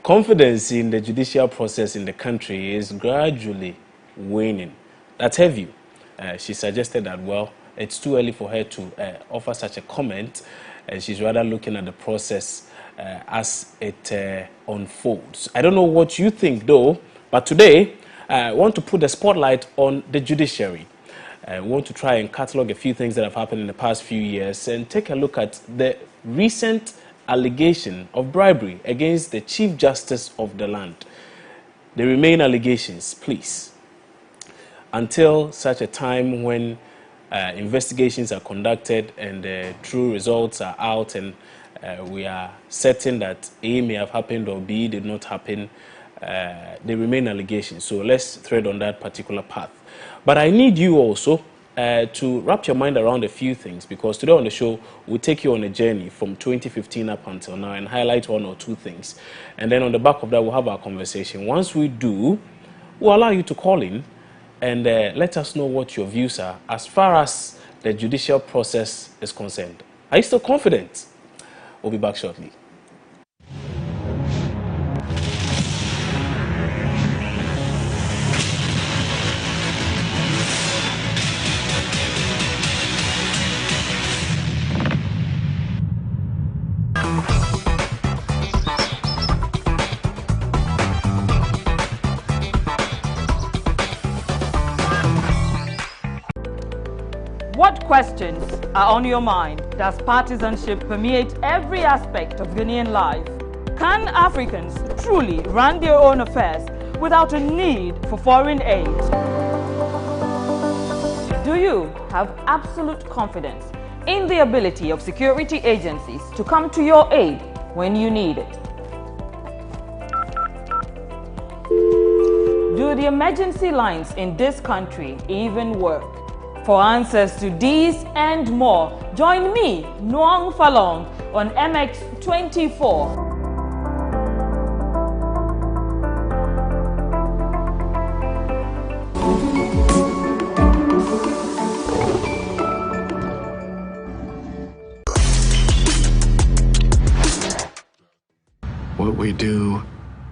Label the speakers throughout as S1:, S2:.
S1: Confidence in the judicial process in the country is gradually waning. That's her view. She suggested that, well, it's too early for her to offer such a comment, and she's rather looking at the process as it unfolds. I don't know what you think, though, but today I want to put the spotlight on the judiciary. I want to try and catalog a few things that have happened in the past few years and take a look at the recent allegation of bribery against the Chief Justice of the land. They remain allegations, please, until such a time when investigations are conducted and the true results are out and we are certain that A may have happened or B did not happen. They remain allegations. So let's thread on that particular path. But I need you also to wrap your mind around a few things, because today on the show, we'll take you on a journey from 2015 up until now and highlight one or two things. And then on the back of that, we'll have our conversation. Once we do, we'll allow you to call in and let us know what your views are as far as the judicial process is concerned. Are you still confident? We'll be back shortly.
S2: What questions are on your mind? Does partisanship permeate every aspect of Ghanaian life? Can Africans truly run their own affairs without a need for foreign aid? Do you have absolute confidence in the ability of security agencies to come to your aid when you need it? Do the emergency lines in this country even work? For answers to these and more, join me, Nuang Falong, on MX24.
S3: What we do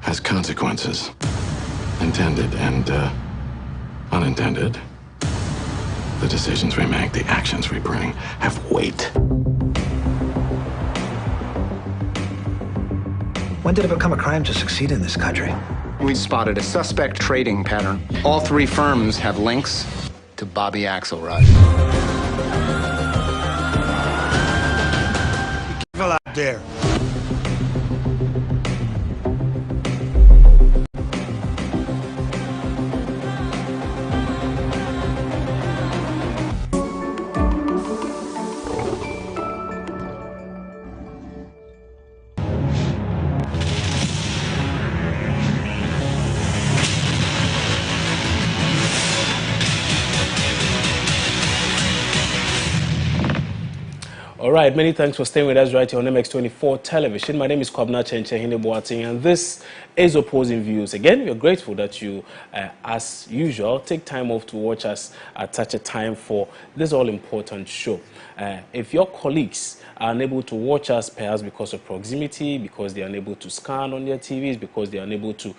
S3: has consequences, intended and unintended. The decisions we make, the actions we bring, have weight.
S4: When did it become a crime to succeed in this country?
S5: We spotted a suspect trading pattern. All three firms have links to Bobby Axelrod.
S6: Be careful out there.
S1: All right, many thanks for staying with us right here on MX24 television. My name is Kwabna Chenchehine Boating, and this is Opposing Views. Again, we're grateful that you, as usual, take time off to watch us at such a time for this all-important show. If your colleagues are unable to watch us, perhaps because of proximity, because they are unable to scan on their TVs, because they are unable to,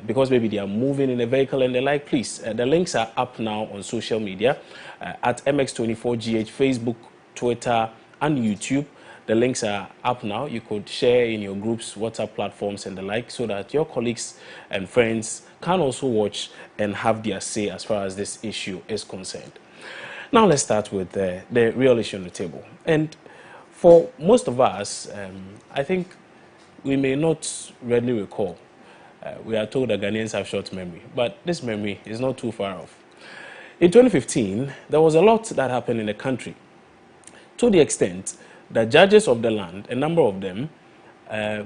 S1: because maybe they are moving in a vehicle and the like, please, the links are up now on social media at MX24GH, Facebook, Twitter, and YouTube. The links are up now. You could share in your groups, WhatsApp platforms, and the like, so that your colleagues and friends can also watch and have their say as far as this issue is concerned. Now let's start with the real issue on the table. And for most of us, I think we may not readily recall. We are told that Ghanaians have short memory, but this memory is not too far off. In 2015, there was a lot that happened in the country, to the extent that judges of the land, a number of them,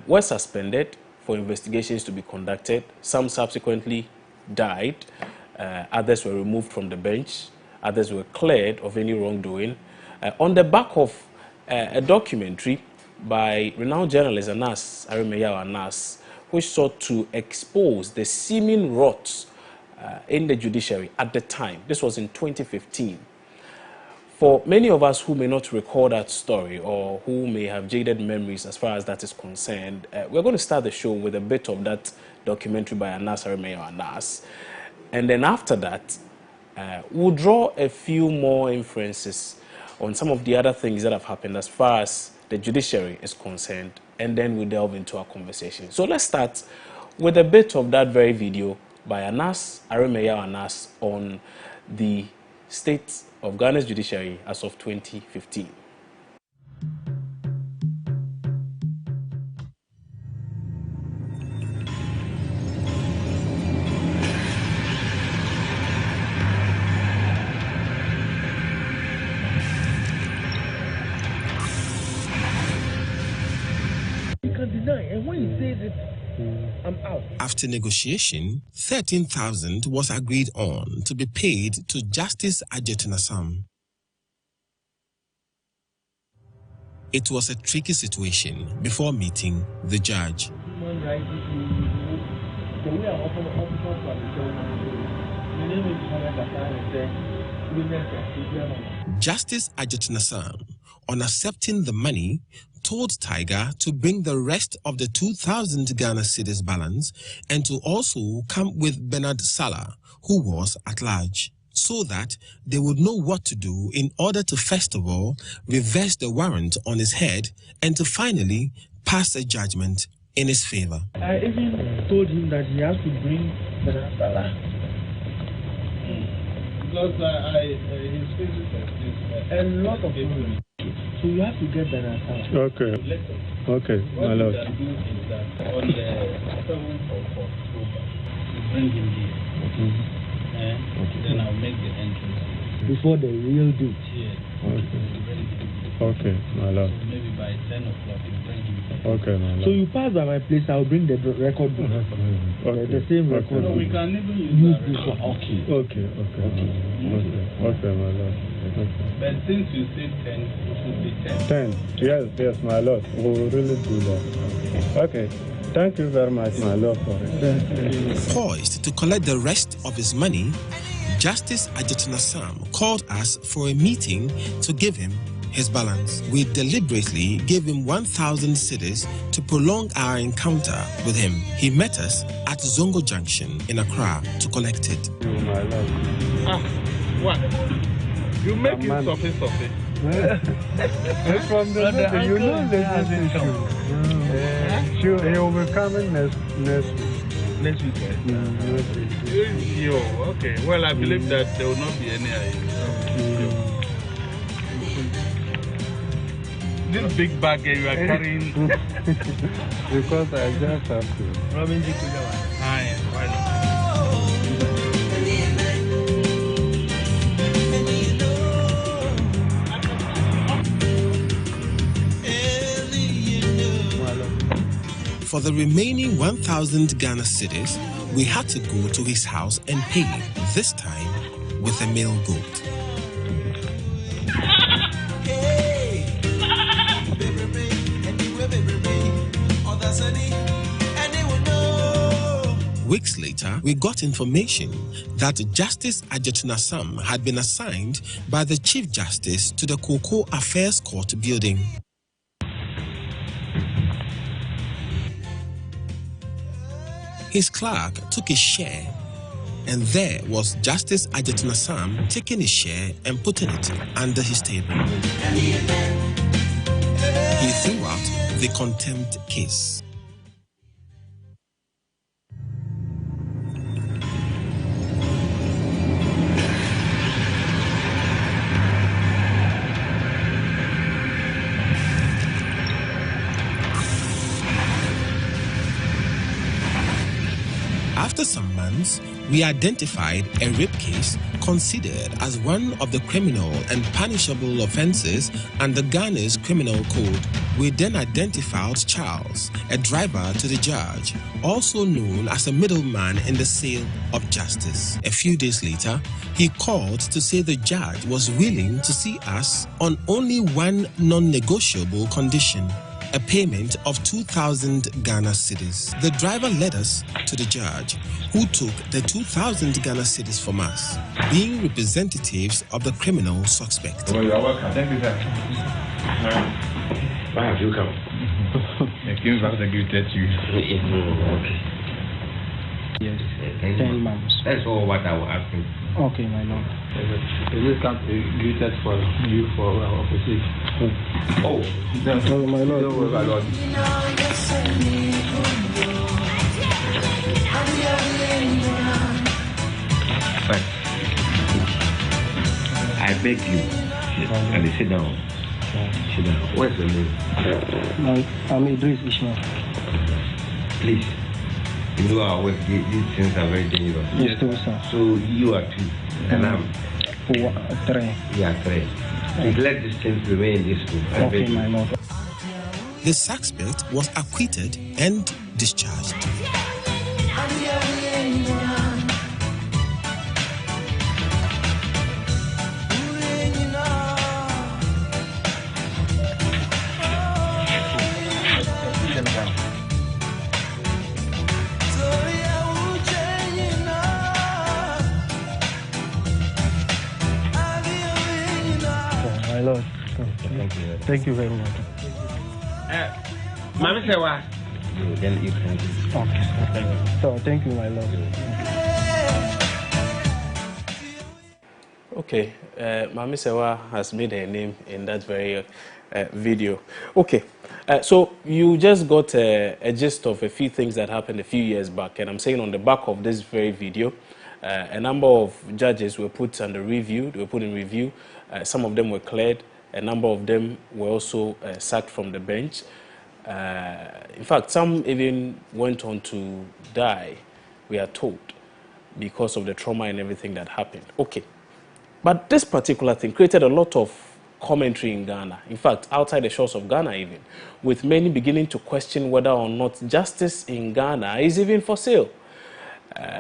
S1: were suspended for investigations to be conducted. Some subsequently died. Others were removed from the bench. Others were cleared of any wrongdoing. On the back of a documentary by renowned journalist Anas Arimeyaw Anas, which sought to expose the seeming rot in the judiciary at the time. This was in 2015. For many of us who may not recall that story or who may have jaded memories as far as that is concerned, we're going to start the show with a bit of that documentary by Anas Aremeyaw Anas. And then after that, we'll draw a few more inferences on some of the other things that have happened as far as the judiciary is concerned, and then we'll delve into our conversation. So let's start with a bit of that very video by Anas Aremeyaw Anas on the state of Ghana's judiciary as of 2015.
S6: After negotiation, 13,000 was agreed on to be paid to Justice Ajetunasam. It was a tricky situation before meeting the judge. Justice Ajetunasam, on accepting the money, told Tiger to bring the rest of the 2,000 Ghana cedis balance and to also come with Bernard Salah, who was at large, so that they would know what to do in order to first of all reverse the warrant on his head and to finally pass a judgment in his favor.
S7: I even told him that he has to bring Bernard Salah. Because his physics is a lot of people. So you have to get that answer.
S8: Okay. Okay, my lord.
S7: What we can do is that on the 7th of October, we bring him here. Then I'll make the entrance. Before the real date. Yes.
S8: Okay, my lord.
S7: So maybe by 10 o'clock, you bring him here.
S8: Okay, my lord.
S7: So you pass by my place, I'll bring the record book.
S8: Okay.
S7: The same record.
S8: Okay.
S7: No, we can even use this one. Okay.
S8: Okay, my lord. Okay.
S7: But since you said 10, it should be 10.
S8: 10. Yes, my lord. We will really do that. Okay. Thank you very much, my lord, for it.
S6: Poised to collect the rest of his money, Justice Ajetunasam called us for a meeting to give him his balance. We deliberately gave him 1,000 cedis to prolong our encounter with him. He met us at Zongo Junction in Accra to collect it.
S8: My lord.
S7: What? You make it softy.
S8: From the letter, you know this issue. Sure, he will be coming next week.
S7: Next week, okay. Well, I believe that there will not be any this big bag you are carrying.
S8: Because I just have to.
S7: Robin, why not?
S6: For the remaining 1,000 Ghana cedis, we had to go to his house and pay him, this time with a male goat. Weeks later, we got information that Justice Ajetunasam had been assigned by the Chief Justice to the Cocoa Affairs Court building. His clerk took his share, and there was Justice Ajetunasam taking his share and putting it under his table. He threw out the contempt case. After some months, we identified a rape case considered as one of the criminal and punishable offenses under Ghana's criminal code. We then identified Charles, a driver to the judge, also known as a middleman in the sale of justice. A few days later, he called to say the judge was willing to see us on only one non-negotiable condition: a payment of 2,000 Ghana cedis. The driver led us to the judge, who took the 2,000 Ghana cedis from us, being representatives of the criminal suspect.
S9: Well, you are welcome. Thank you, sir. Why have you come? The king has executed you. Okay.
S8: Yes, 10 months.
S9: That's all what I was asking.
S8: Okay, my lord.
S9: Is this camp executed for you for our opposition? Oh,
S8: no, my lord.
S9: No, my lord. Fine. I beg you, sit down. Sit down. What's the name?
S8: I'm Idris Ishmael.
S9: Please. You know our work, these things are very dangerous.
S8: Yes, sir.
S9: So you are 2, and I'm
S8: 3.
S9: Yeah, 3. Please let these things remain in this room.
S8: Okay, my lord.
S6: The suspect was acquitted and discharged.
S8: My lord. Thank you very much.
S9: Mama say what? Then you can.
S8: Okay. Thank you. So thank you, my lord.
S1: Okay, Mami Sewa has made her name in that very video. Okay, so you just got a gist of a few things that happened a few years back, and I'm saying on the back of this very video, a number of judges were put under review. They were put in review. Some of them were cleared. A number of them were also sacked from the bench. In fact, some even went on to die, we are told, because of the trauma and everything that happened. Okay. But this particular thing created a lot of commentary in Ghana. In fact, outside the shores of Ghana even, with many beginning to question whether or not justice in Ghana is even for sale.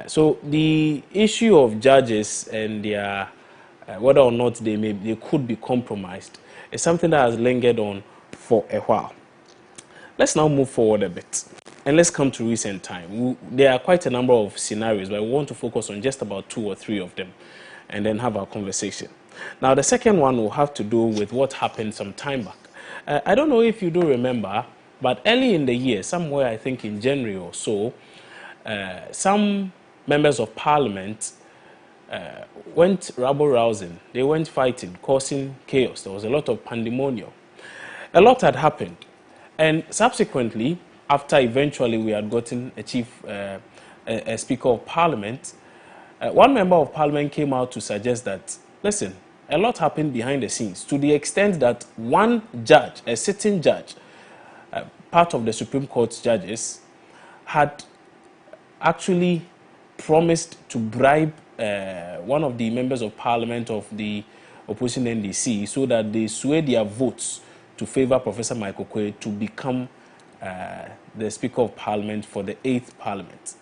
S1: So the issue of judges and their whether or not they could be compromised is something that has lingered on for a while. Let's now move forward a bit and let's come to recent time. There are quite a number of scenarios, but we want to focus on just about 2 or 3 of them and then have our conversation. Now, the second one will have to do with what happened some time back. I don't know if you do remember, but early in the year, somewhere I think in January or so, some members of parliament went rabble-rousing. They went fighting, causing chaos. There was a lot of pandemonium. A lot had happened. And subsequently, after eventually we had gotten a Speaker of Parliament, one member of Parliament came out to suggest that, listen, a lot happened behind the scenes to the extent that one judge, a sitting judge, part of the Supreme Court's judges, had actually promised to bribe one of the members of Parliament of the opposition NDC so that they sway their votes to favor Professor Michael Kwe to become the Speaker of Parliament for the 8th Parliament.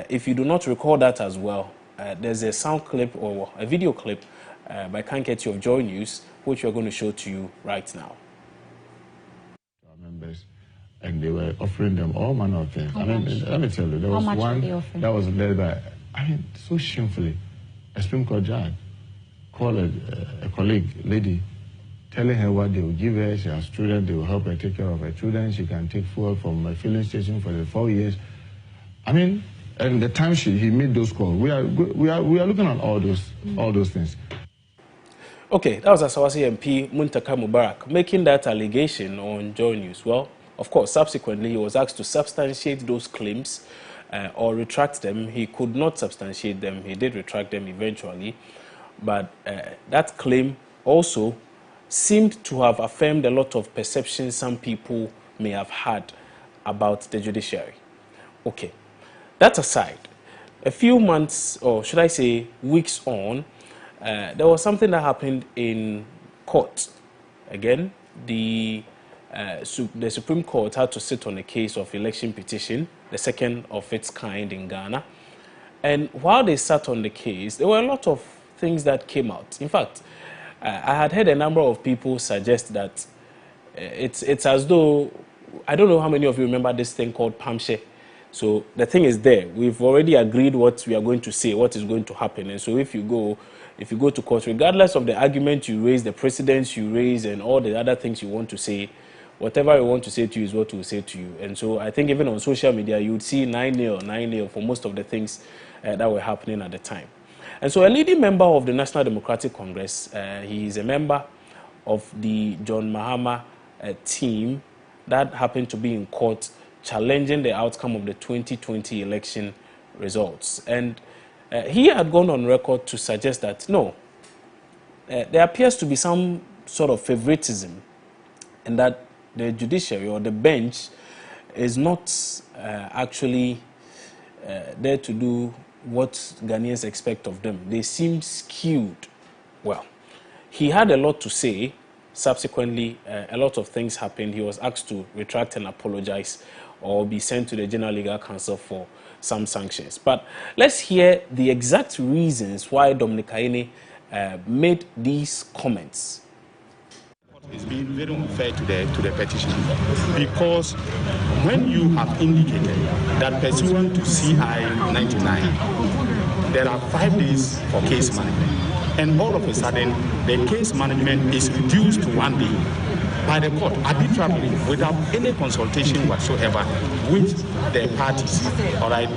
S1: If you do not recall that as well, there's a sound clip or a video clip by Kanketi of Joy News, which we're going to show to you right now.
S10: Our members, and they were offering them all manner of things. Let me tell you, there was one that was led by, so shamefully, a Supreme Court judge called a colleague, lady, telling her what they will give her. She has children, they will help her take care of her children. She can take fuel from a filling station for the 4 years. And the time he made those calls, we are looking at all those things.
S1: Okay, that was Asawasi MP Muntaka Mubarak making that allegation on Joy News. Well, of course, subsequently he was asked to substantiate those claims or retract them. He could not substantiate them. He did retract them eventually. But that claim also seemed to have affirmed a lot of perceptions some people may have had about the judiciary. Okay, that aside, a few months, or should I say weeks on, there was something that happened in court. Again, the Supreme Court had to sit on a case of election petition, the second of its kind in Ghana. And while they sat on the case, there were a lot of things that came out. In fact, I had heard a number of people suggest that it's as though, I don't know how many of you remember this thing called Pamshe. So the thing is there. We've already agreed what we are going to say, what is going to happen. And so if you go to court, regardless of the argument you raise, the precedents you raise, and all the other things you want to say, whatever you want to say to you is what we'll say to you. And so I think even on social media, you would see 9-0 for most of the things that were happening at the time. And so a leading member of the National Democratic Congress, he is a member of the John Mahama team that happened to be in court challenging the outcome of the 2020 election results. And he had gone on record to suggest that, no, there appears to be some sort of favoritism, and that the judiciary or the bench is not actually there to do what Ghanaians expect of them. They seem skewed. Well, he had a lot to say. Subsequently, a lot of things happened. He was asked to retract and apologize or be sent to the General Legal Council for some sanctions. But let's hear the exact reasons why Dominic Ayine made these comments.
S11: It's been very unfair to the petitioner, because when you have indicated that pursuant to CI 99, there are 5 days for case management, and all of a sudden the case management is reduced to 1 day by the court arbitrarily without any consultation whatsoever with the parties. All right,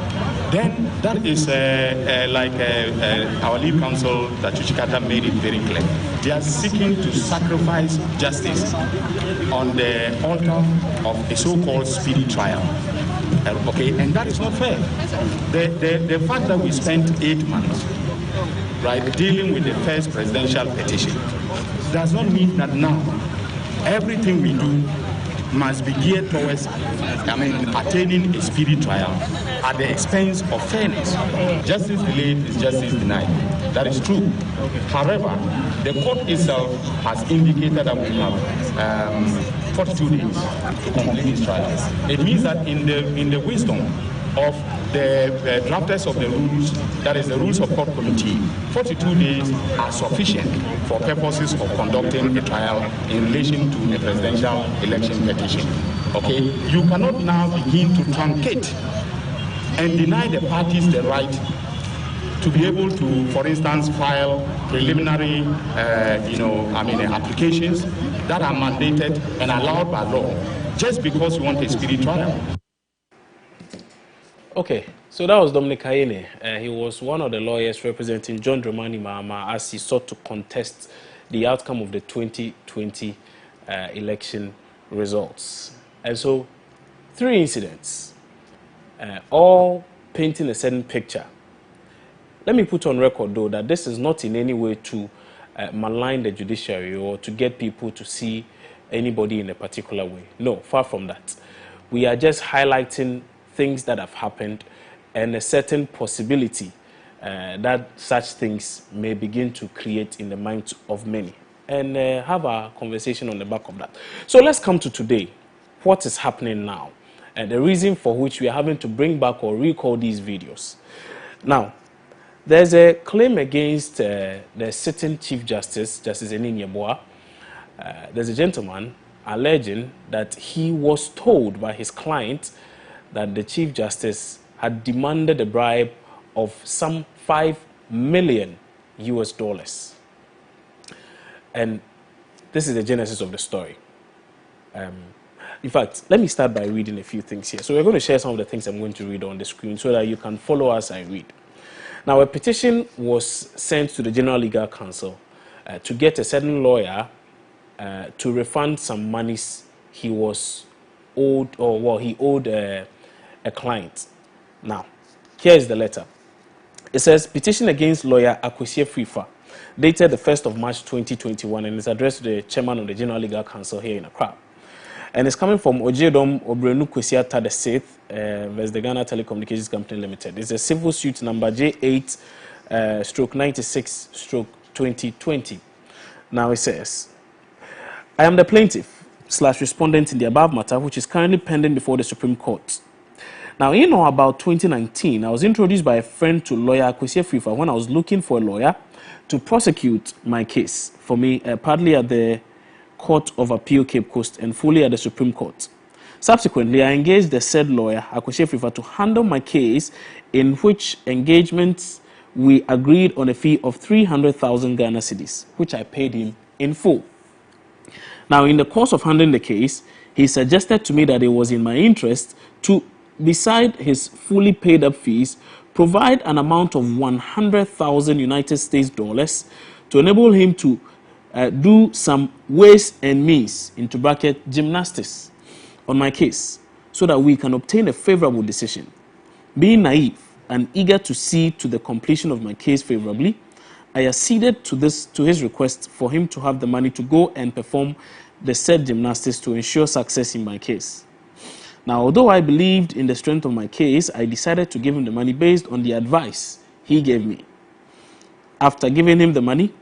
S11: then that is like our lead counsel, that Chuchikata, made it very clear. They are seeking to sacrifice justice on the altar of a so-called speedy trial. Okay, and that is not fair. The fact that we spent 8 months, right, dealing with the first presidential petition does not mean that now everything we do must be geared towards, attaining a speedy trial at the expense of fairness. Justice delayed is justice denied. That is true. However, the court itself has indicated that we have 42 days to complete this trial. It means that in the wisdom of the drafters of the rules, that is the rules of court committee, 42 days are sufficient for purposes of conducting a trial in relation to a presidential election petition. Okay, you cannot now begin to truncate and deny the parties the right to be able to, for instance, file preliminary, applications that are mandated and allowed by law, just because you want a speedy trial.
S1: Okay, so that was Dominic Ayine. He was one of the lawyers representing John Dramani Mahama as he sought to contest the outcome of the 2020 election results. And so, 3 incidents, all painting a certain picture. Let me put on record, though, that this is not in any way to malign the judiciary or to get people to see anybody in a particular way. No, far from that. We are just highlighting things that have happened and a certain possibility that such things may begin to create in the minds of many, and have a conversation on the back of that. So let's come to today. What is happening now, and the reason for which we are having to bring back or recall these videos. Now, there's a claim against the sitting Chief Justice, Justice Enin Yeboah. There's a gentleman alleging that he was told by his client that the Chief Justice had demanded a bribe of some $5 million. And this is the genesis of the story. In fact, let me start by reading a few things here. So we're going to share some of the things I'm going to read on the screen so that you can follow as I read. Now, a petition was sent to the General Legal Council to get a certain lawyer to refund some monies he was owed, he owed a client. Now, here is the letter. It says, petition against lawyer Akwesie Frifa, dated the 1st of March 2021, and is addressed to the chairman of the General Legal Council here in Accra. And it's coming from Ojedom Obrenu Kwesiata the 6th versus the Ghana Telecommunications Company Limited. It's a civil suit number J8/96/2020. Now it says, I am the plaintiff/respondent in the above matter, which is currently pending before the Supreme Court. Now, in or about 2019, I was introduced by a friend to lawyer Akwesie Frifa when I was looking for a lawyer to prosecute my case for me, partly at the Court of Appeal Cape Coast and fully at the Supreme Court. Subsequently, I engaged the said lawyer, Akwesi Afrifa, to handle my case, in which engagements we agreed on a fee of 300,000 Ghana cedis, which I paid him in full. Now, in the course of handling the case, he suggested to me that it was in my interest to, beside his fully paid up fees, provide an amount of 100,000 United States dollars to enable him to do some ways and means, into bracket, gymnastics, on my case, so that we can obtain a favorable decision. Being naive and eager to see to the completion of my case favorably, I acceded to his request for him to have the money to go and perform the said gymnastics to ensure success in my case. Now, although I believed in the strength of my case, I decided to give him the money based on the advice he gave me. After giving him the money,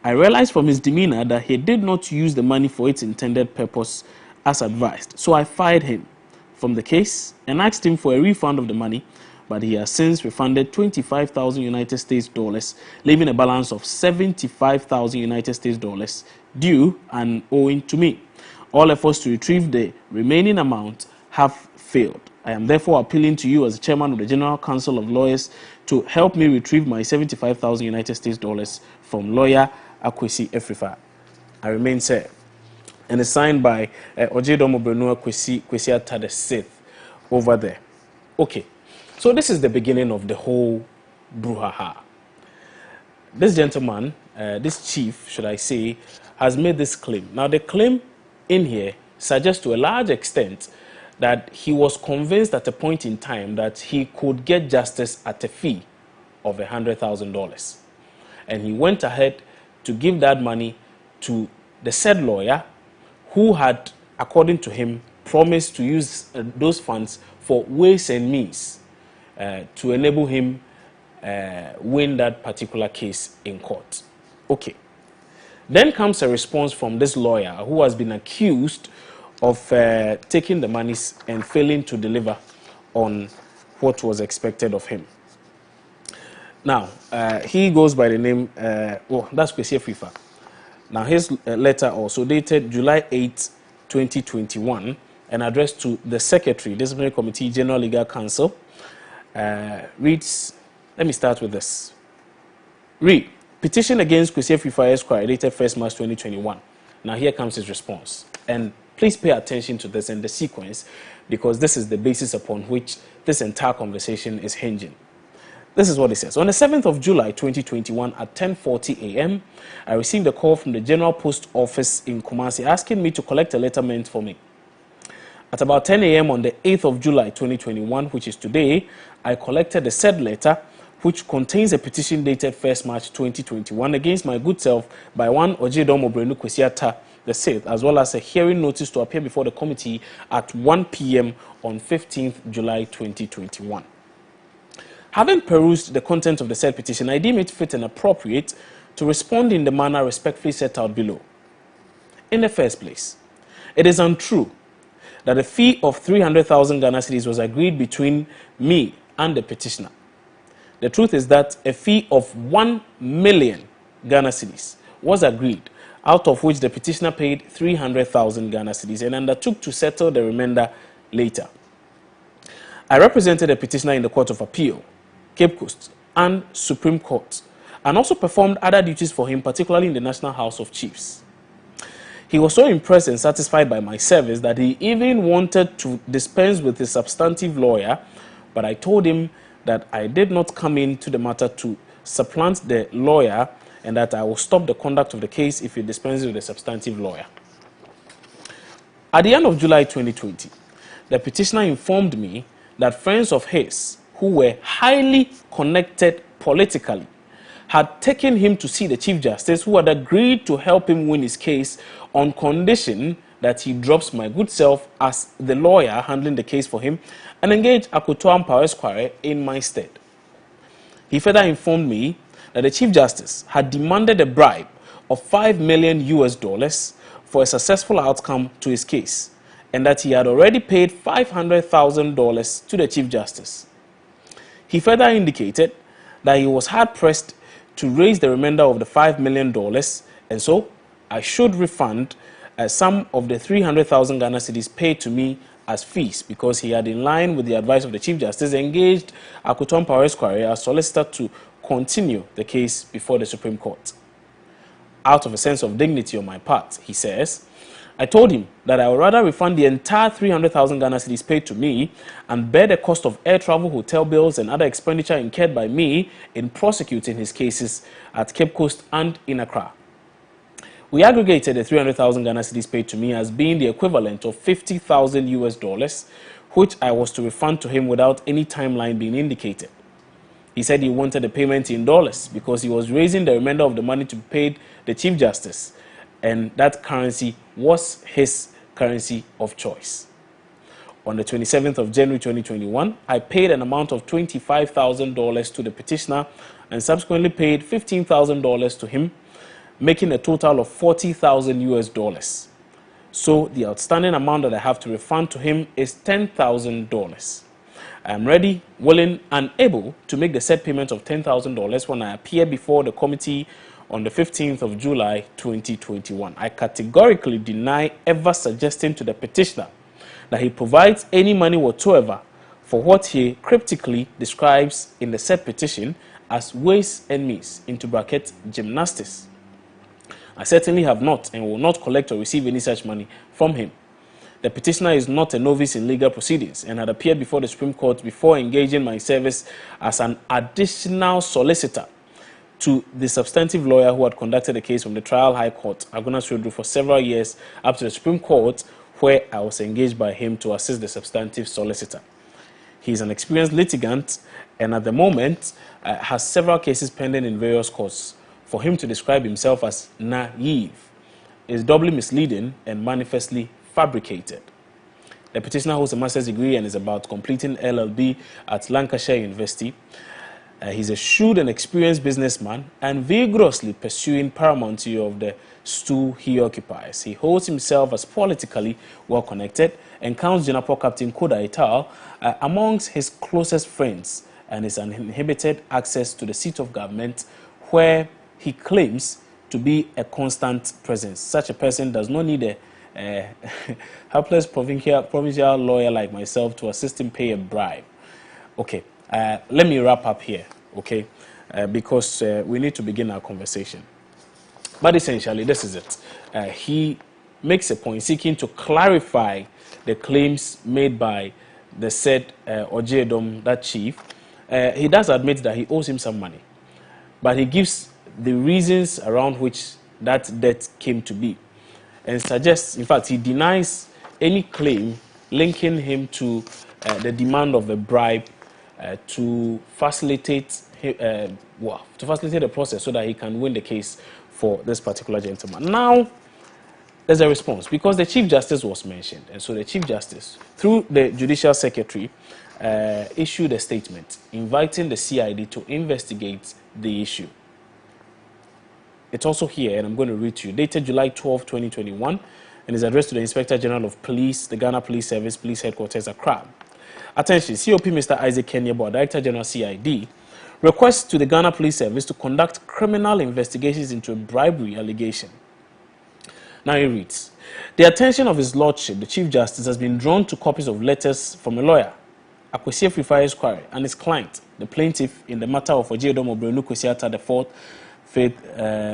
S1: I realized from his demeanor that he did not use the money for its intended purpose as advised. So I fired him from the case and asked him for a refund of the money, but he has since refunded 25,000 United States dollars, leaving a balance of 75,000 United States dollars due and owing to me. All efforts to retrieve the remaining amount have failed. I am therefore appealing to you as the chairman of the General Council of Lawyers to help me retrieve my 75,000 United States dollars from lawyer Akwesi Afrifa. I remain, sir. And it's signed by Ojedomo Brenu Kwesi Atta the Sixth over there. Okay, so this is the beginning of the whole brouhaha. This gentleman, this chief, should I say, has made this claim. Now, the claim in here suggests to a large extent that he was convinced at a point in time that he could get justice at a fee of $100,000. And he went ahead to give that money to the said lawyer, who had, according to him, promised to use those funds for ways and means to enable him win that particular case in court. Okay. Then comes a response from this lawyer who has been accused of taking the monies and failing to deliver on what was expected of him. Now, he goes by the name, that's Kwesi Afrifa. Now, his letter also dated July 8, 2021, and addressed to the Secretary, Disciplinary Committee, General Legal Counsel, reads, let me start with this. Read, petition against Kwesi Afrifa Esquire, dated 1st March 2021. Now, here comes his response. And please pay attention to this and the sequence, because this is the basis upon which this entire conversation is hinging. This is what it says. On the 7th of July 2021 at 10:40 a.m., I received a call from the General Post Office in Kumasi asking me to collect a letter meant for me. At about 10 a.m. on the 8th of July 2021, which is today, I collected the said letter, which contains a petition dated 1st March 2021 against my good self by one Ojedomo Brenu Kwesi Atta the Sixth, as well as a hearing notice to appear before the committee at 1 p.m. on 15th July 2021. Having perused the content of the said petition, I deem it fit and appropriate to respond in the manner respectfully set out below. In the first place, it is untrue that a fee of 300,000 Ghana cedis was agreed between me and the petitioner. The truth is that a fee of 1 million Ghana cedis was agreed, out of which the petitioner paid 300,000 Ghana cedis and undertook to settle the remainder later. I represented the petitioner in the Court of Appeal, Cape Coast, and Supreme Court, and also performed other duties for him, particularly in the National House of Chiefs. He was so impressed and satisfied by my service that he even wanted to dispense with his substantive lawyer, but I told him that I did not come into the matter to supplant the lawyer and that I will stop the conduct of the case if he dispenses with the substantive lawyer. At the end of July 2020, the petitioner informed me that friends of his, who were highly connected politically, had taken him to see the Chief Justice, who had agreed to help him win his case on condition that he drops my good self as the lawyer handling the case for him and engage Akoto Ampao Esquire in my stead. He further informed me that the Chief Justice had demanded a bribe of $5 million for a successful outcome to his case, and that he had already paid $500,000 to the Chief Justice. He further indicated that he was hard-pressed to raise the remainder of the $5 million, and so I should refund some of the 300,000 Ghana cedis paid to me as fees because he had, in line with the advice of the Chief Justice, engaged Akuton Power Esquire as solicitor to continue the case before the Supreme Court. Out of a sense of dignity on my part, he says, I told him that I would rather refund the entire 300,000 Ghana cedis paid to me and bear the cost of air travel, hotel bills, and other expenditure incurred by me in prosecuting his cases at Cape Coast and in Accra. We aggregated the 300,000 Ghana cedis paid to me as being the equivalent of $50,000, which I was to refund to him without any timeline being indicated. He said he wanted the payment in dollars because he was raising the remainder of the money to be paid the Chief Justice, and that currency was his currency of choice. On the 27th of January 2021, I paid an amount of $25,000 to the petitioner and subsequently paid $15,000 to him, making a total of $40,000. So the outstanding amount that I have to refund to him is $10,000. I am ready, willing, and able to make the said payment of $10,000 when I appear before the committee on the 15th of July 2021. I categorically deny ever suggesting to the petitioner that he provides any money whatsoever for what he cryptically describes in the said petition as ways and means, into bracket, gymnastics. I certainly have not and will not collect or receive any such money from him. The petitioner is not a novice in legal proceedings and had appeared before the Supreme Court before engaging my service as an additional solicitor to the substantive lawyer who had conducted the case from the trial high court, Agonas Rodru, for several years up to the Supreme Court, where I was engaged by him to assist the substantive solicitor. He is an experienced litigant and at the moment has several cases pending in various courts. For him to describe himself as naive is doubly misleading and manifestly fabricated. The petitioner holds a master's degree and is about completing LLB at Lancashire University. He's a shrewd and experienced businessman and vigorously pursuing paramountcy of the stool he occupies. He holds himself as politically well-connected and counts Jinapo Captain Koda Ital amongst his closest friends and is uninhibited access to the seat of government where he claims to be a constant presence. Such a person does not need a helpless provincial lawyer like myself to assist him pay a bribe. Okay, let me wrap up here, okay, because we need to begin our conversation. But essentially, this is it. He makes a point seeking to clarify the claims made by the said Ojedom, that chief. He does admit that he owes him some money, but he gives the reasons around which that debt came to be and suggests, in fact, he denies any claim linking him to the demand of a bribe to facilitate the process so that he can win the case for this particular gentleman. Now, there's a response because the Chief Justice was mentioned, and so the Chief Justice, through the Judicial Secretary, issued a statement inviting the CID to investigate the issue. It's also here, and I'm going to read to you, dated July 12, 2021, and is addressed to the Inspector General of Police, the Ghana Police Service, Police Headquarters, Accra. Attention, COP Mr. Isaac Kenyebo, Director General CID, requests to the Ghana Police Service to conduct criminal investigations into a bribery allegation. Now he reads, the attention of His Lordship, the Chief Justice, has been drawn to copies of letters from a lawyer, Akwesi Afrifa Esquire, and his client, the plaintiff, in the matter of Ojedom Obrenu Kwesiata IV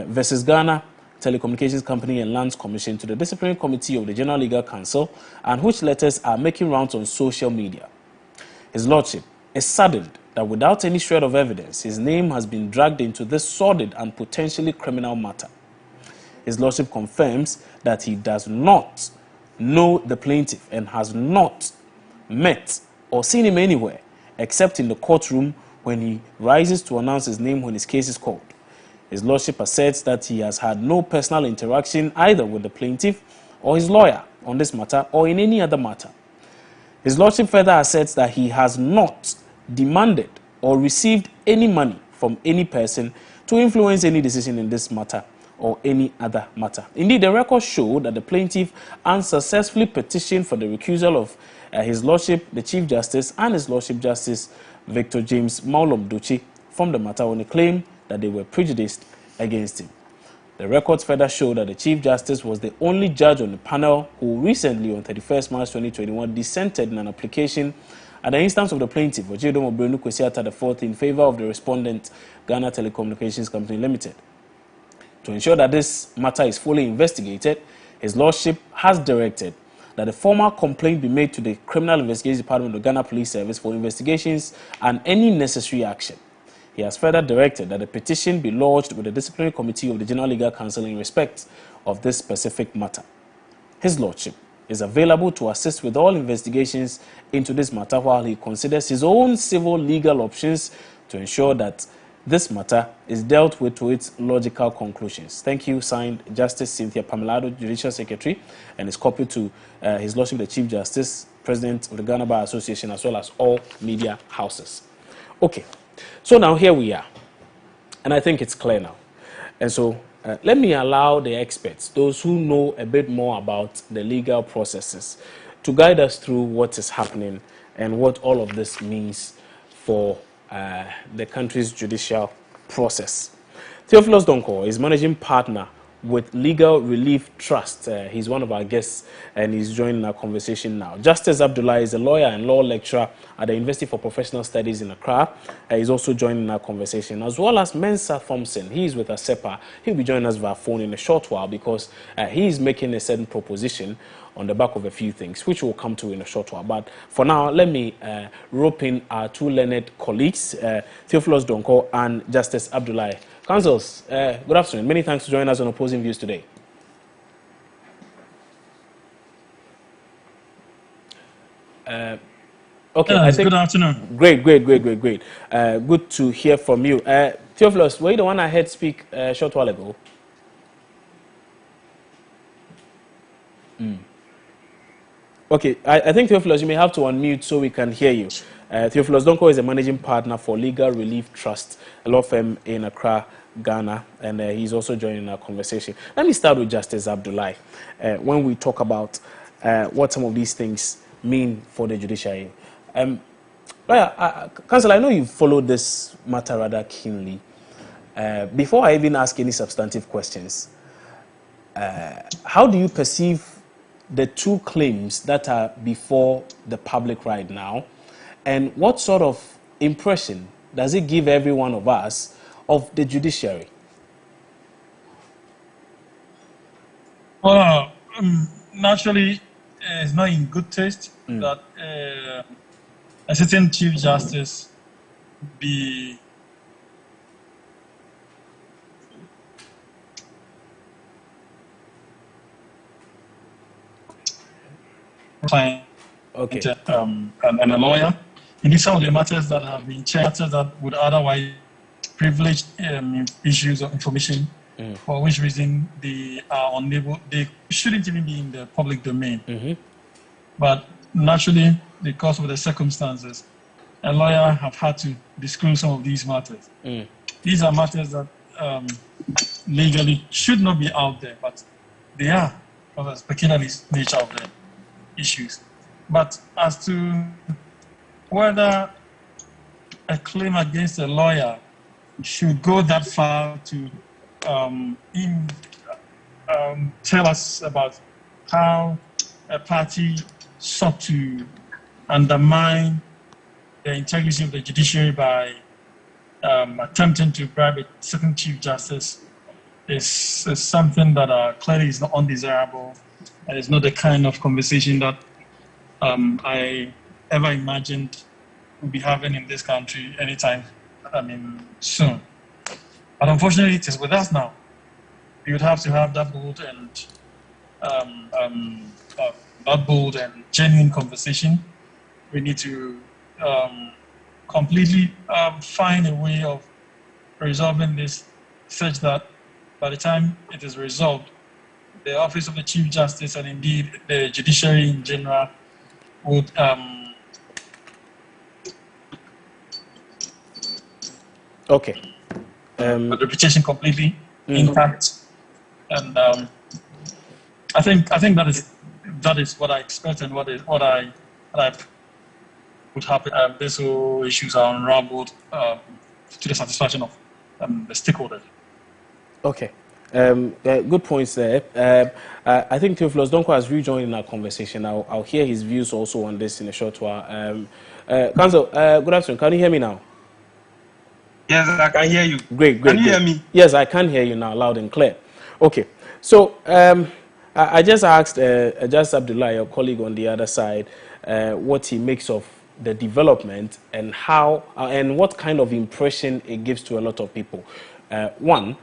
S1: versus Ghana Telecommunications Company and Lands Commission to the Disciplinary Committee of the General Legal Council, and which letters are making rounds on social media. His Lordship is saddened that without any shred of evidence, his name has been dragged into this sordid and potentially criminal matter. His Lordship confirms that he does not know the plaintiff and has not met or seen him anywhere except in the courtroom when he rises to announce his name when his case is called. His Lordship asserts that he has had no personal interaction either with the plaintiff or his lawyer on this matter or in any other matter. His Lordship further asserts that he has not demanded or received any money from any person to influence any decision in this matter or any other matter. Indeed, the records show that the plaintiff unsuccessfully petitioned for the recusal of His Lordship, the Chief Justice, and His Lordship Justice Victor James Maulom Duchi from the matter on a claim that they were prejudiced against him. The records further show that the Chief Justice was the only judge on the panel who recently, on 31st March 2021, dissented in an application at the instance of the plaintiff, Ojedom Obrenu Kwesiata IV, in favor of the respondent, Ghana Telecommunications Company Limited. To ensure that this matter is fully investigated, His Lordship has directed that a formal complaint be made to the Criminal Investigations Department of the Ghana Police Service for investigations and any necessary action. He has further directed that a petition be lodged with the Disciplinary Committee of the General Legal Council in respect of this specific matter. His Lordship is available to assist with all investigations into this matter while he considers his own civil legal options to ensure that this matter is dealt with to its logical conclusions. Thank you. Signed, Justice Cynthia Pamelado, Judicial Secretary, and is copied to His Lordship the Chief Justice, President of the Ghana Bar Association, as well as all media houses. Okay, so now here we are, and I think it's clear now. And so let me allow the experts, those who know a bit more about the legal processes, to guide us through what is happening and what all of this means for the country's judicial process. Theophilus Donko is managing partner with Legal Relief Trust. He's one of our guests and he's joining our conversation now. Justice Abdullah is a lawyer and law lecturer at the University for Professional Studies in Accra. He's also joining our conversation, as well as Mensa Thompson. He's with ASEPA. He'll be joining us via phone in a short while because he is making a certain proposition on the back of a few things, which we'll come to in a short while. But for now, let me rope in our two learned colleagues, Theophilus Donko and Justice Abdullah. Councils, good afternoon. Many thanks for joining us on Opposing Views today. Okay,
S12: yes, good afternoon.
S1: Great. Good to hear from you. Theophilus, were you the one I heard speak a short while ago? Okay, I think, Theophilus, you may have to unmute so we can hear you. Theophilus Donko is a managing partner for Legal Relief Trust, a law firm in Accra, Ghana, and he's also joining our conversation. Let me start with Justice Abdullah. When we talk about what some of these things mean for the judiciary. Counsel, I know you've followed this matter rather keenly. Before I even ask any substantive questions, how do you perceive the two claims that are before the public right now, and what sort of impression does it give every one of us of the judiciary?
S12: Well, naturally, it's not in good taste that a certain Chief Justice be
S1: okay.
S12: And a lawyer. Indeed, some of the matters that have been checked that would otherwise privilege issues of information, for which reason they are unable, they shouldn't even be in the public domain. But naturally, because of the circumstances, a lawyer have had to disclose some of these matters. These are matters that legally should not be out there, but they are, because of the peculiar nature of the issues. But as to whether a claim against a lawyer should go that far to tell us about how a party sought to undermine the integrity of the judiciary by attempting to bribe a certain Chief Justice is something that clearly is not undesirable, and it's not the kind of conversation that I ever imagined we'll be having in this country anytime, soon. But unfortunately, it is with us now. We would have to have that bold and genuine conversation. We need to completely find a way of resolving this such that by the time it is resolved, the Office of the Chief Justice and indeed the judiciary in general would reputation completely intact, and I think that is what I expect and what I would happen. These whole issues are unraveled to the satisfaction of the stakeholders.
S1: Okay, Good points there. I think Theophilus Donko has rejoined in our conversation. I'll hear his views also on this in a short while. Council, good afternoon. Can you hear me now?
S13: Yes, I can hear you.
S1: Great.
S13: Can you hear me?
S1: Yes, I can hear you now, loud and clear. Okay. So I just asked Just Abdullah, your colleague on the other side, what he makes of the development and how and what kind of impression it gives to a lot of people. One,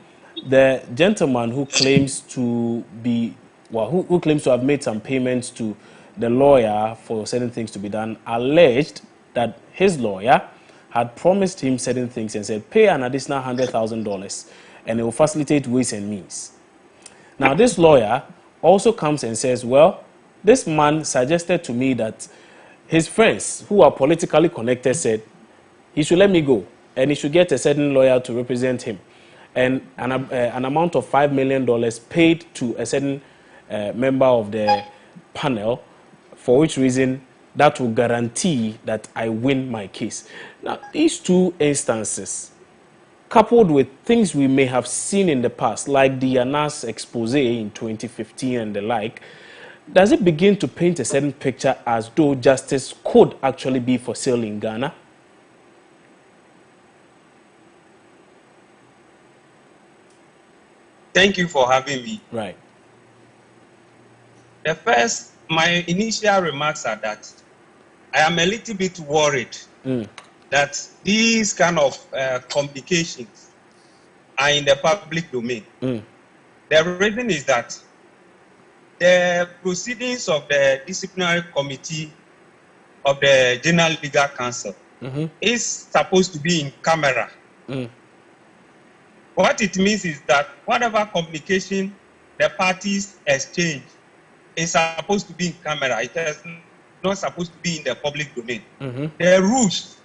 S1: the gentleman who claims to be, who claims to have made some payments to the lawyer for certain things to be done, alleged that his lawyer had promised him certain things and said, pay an additional $100,000 and it will facilitate ways and means. Now, this lawyer also comes and says, well, this man suggested to me that his friends who are politically connected said he should let me go and he should get a certain lawyer to represent him. And an amount of $5 million paid to a certain member of the panel, for which reason that will guarantee that I win my case. Now, these two instances, coupled with things we may have seen in the past, like the Anas expose in 2015 and the like, does it begin to paint a certain picture as though justice could actually be for sale in Ghana?
S13: Thank you for having me.
S1: Right.
S13: My initial remarks are that I am a little bit worried that these kind of complications are in the public domain. The reason is that the proceedings of the disciplinary committee of the General Legal Council is supposed to be in camera. What it means is that whatever communication the parties exchange is supposed to be in camera. It is not supposed to be in the public domain. The rules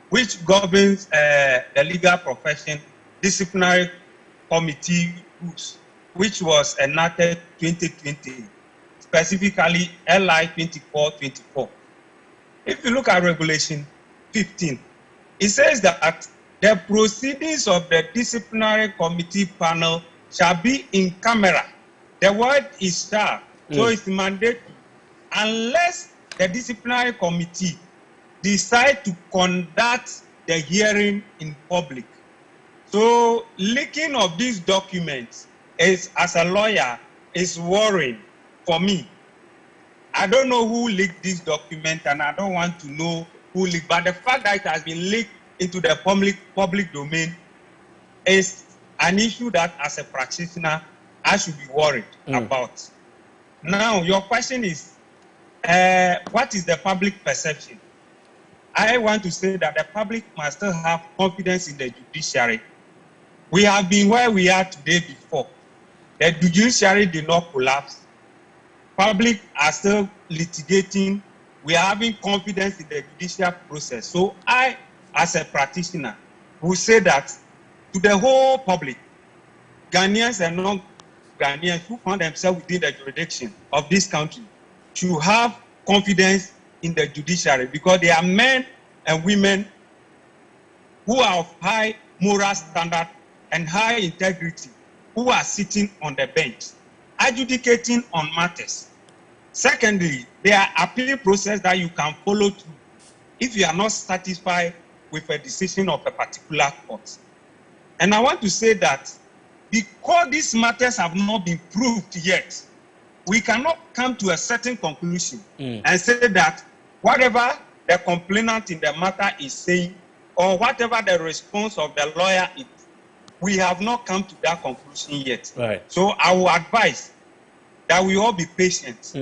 S13: which governs the legal profession, disciplinary committee rules, which was enacted 2020, specifically LI 2424. If you look at Regulation 15, it says that the proceedings of the disciplinary committee panel shall be in camera. The word is shall, so it's mandatory, unless the disciplinary committee decide to conduct the hearing in public. So leaking of these documents is, as a lawyer, is worrying for me. I don't know who leaked this document and I don't want to know who leaked, but the fact that it has been leaked into the public domain is an issue that as a practitioner I should be worried about. Now, your question is, what is the public perception? I want to say that the public must still have confidence in the judiciary. We have been where we are today before. The judiciary did not collapse. Public are still litigating. We are having confidence in the judicial process. So I, as a practitioner, will say that to the whole public, Ghanaians and non-Ghanaians who find themselves within the jurisdiction of this country should have confidence in the judiciary, because they are men and women who are of high moral standard and high integrity, who are sitting on the bench, adjudicating on matters. Secondly, there are appeal process that you can follow through if you are not satisfied with a decision of a particular court. And I want to say that because these matters have not been proved yet, we cannot come to a certain conclusion and say that whatever the complainant in the matter is saying, or whatever the response of the lawyer is, we have not come to that conclusion yet.
S1: Right.
S13: So I will advise that we all be patient.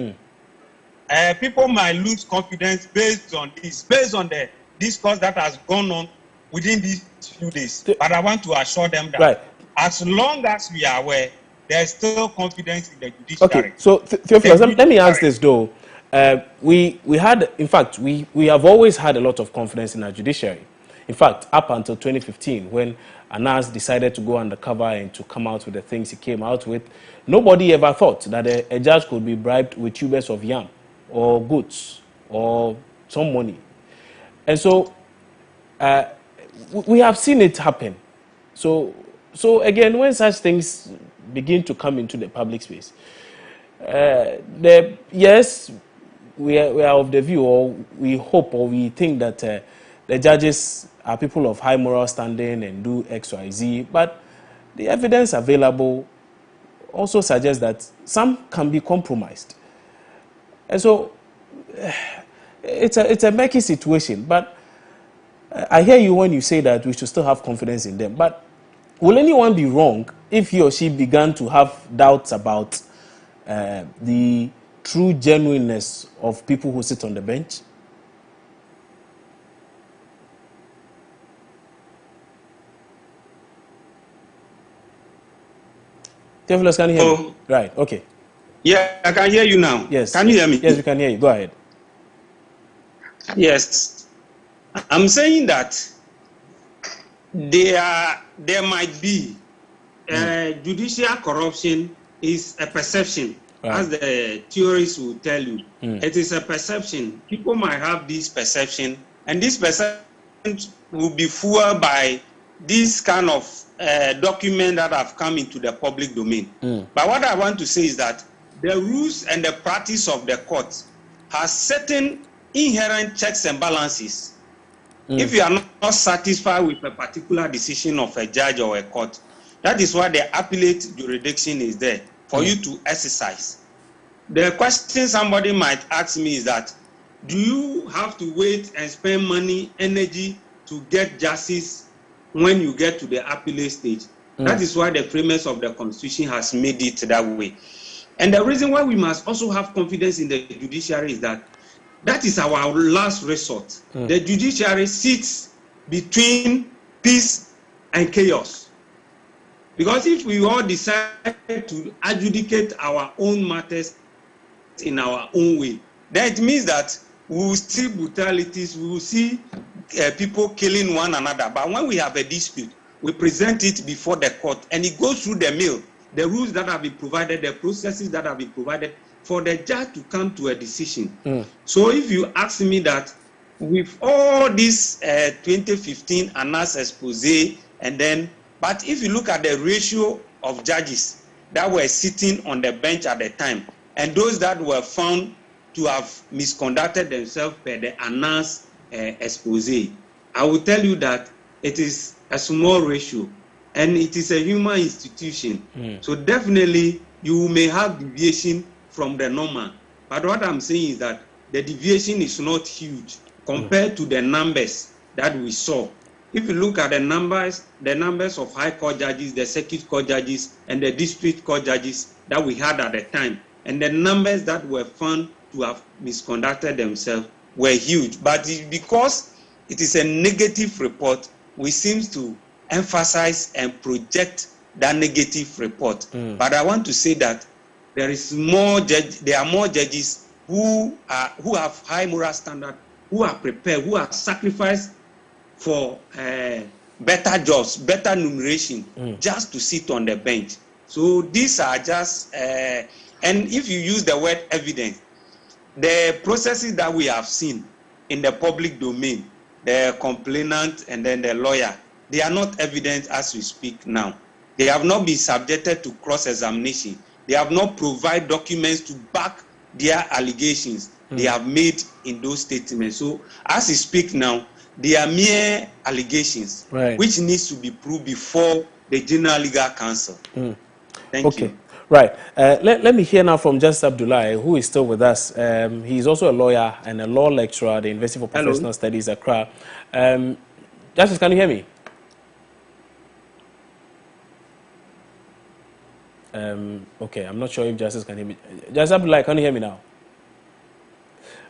S13: People might lose confidence based on this, based on the discourse that has gone on within these few days. But I want to assure them that as long as we are aware, there is still confidence in the judiciary.
S1: Okay, so Theophilus, let me ask this though. We had, in fact, we have always had a lot of confidence in our judiciary. In fact, up until 2015, when Anas decided to go undercover and to come out with the things he came out with, nobody ever thought that a judge could be bribed with tubers of yam or goods or some money. And so we have seen it happen. So again, when such things begin to come into the public space. Yes, we are of the view, or we hope, or we think that the judges are people of high moral standing and do X, Y, Z, but the evidence available also suggests that some can be compromised. And so it's a murky situation, but I hear you when you say that we should still have confidence in them. But will anyone be wrong if he or she began to have doubts about the true genuineness of people who sit on the bench? Theophilus, can you hear me? Right, okay.
S13: Yeah, I can hear you now.
S1: Yes.
S13: Can you hear me?
S1: Yes, we can hear you. Go ahead.
S13: Yes. I'm saying that there might be judicial corruption is a perception, as the theorists will tell you. It is a perception. People might have this perception, and this perception will be fueled by this kind of document that have come into the public domain. But what I want to say is that the rules and the practice of the court has certain inherent checks and balances. If you are not satisfied with a particular decision of a judge or a court, that is why the appellate jurisdiction is there for you to exercise. The question somebody might ask me is that, do you have to wait and spend money, energy to get justice when you get to the appellate stage? That is why the premise of the Constitution has made it that way. And the reason why we must also have confidence in the judiciary is that that is our last resort. The judiciary sits between peace and chaos. Because if we all decide to adjudicate our own matters in our own way, then it means that we will see brutalities, we will see people killing one another. But when we have a dispute, we present it before the court, and it goes through the mill. The rules that have been provided, the processes that have been provided for the judge to come to a decision. So if you ask me that with all this 2015 Anas expose, and then, but if you look at the ratio of judges that were sitting on the bench at the time, and those that were found to have misconducted themselves per the Anas expose, I will tell you that it is a small ratio. And it is a human institution. So definitely you may have deviation from the normal. But what I'm saying is that the deviation is not huge compared to the numbers that we saw. If you look at the numbers of high court judges, the circuit court judges, and the district court judges that we had at the time, and the numbers that were found to have misconducted themselves were huge. But because it is a negative report, we seem to emphasize and project that negative report. But I want to say that there are more judges who have high moral standard, who are prepared, who are sacrificed for better jobs, better remuneration, just to sit on the bench. So these are just, and if you use the word evidence, the processes that we have seen in the public domain, the complainant and then the lawyer, they are not evident as we speak now. They have not been subjected to cross-examination. They have not provided documents to back their allegations they have made in those statements. So as we speak now, they are mere allegations, which needs to be proved before the General Legal Council. Thank you.
S1: Right. Let me hear now from Justice Abdullahi, who is still with us. He is also a lawyer and a law lecturer at the University for Professional Studies, Accra. Justice, can you hear me? Okay, I'm not sure if Justice can hear me. Justice Abdullahi, can you hear me now?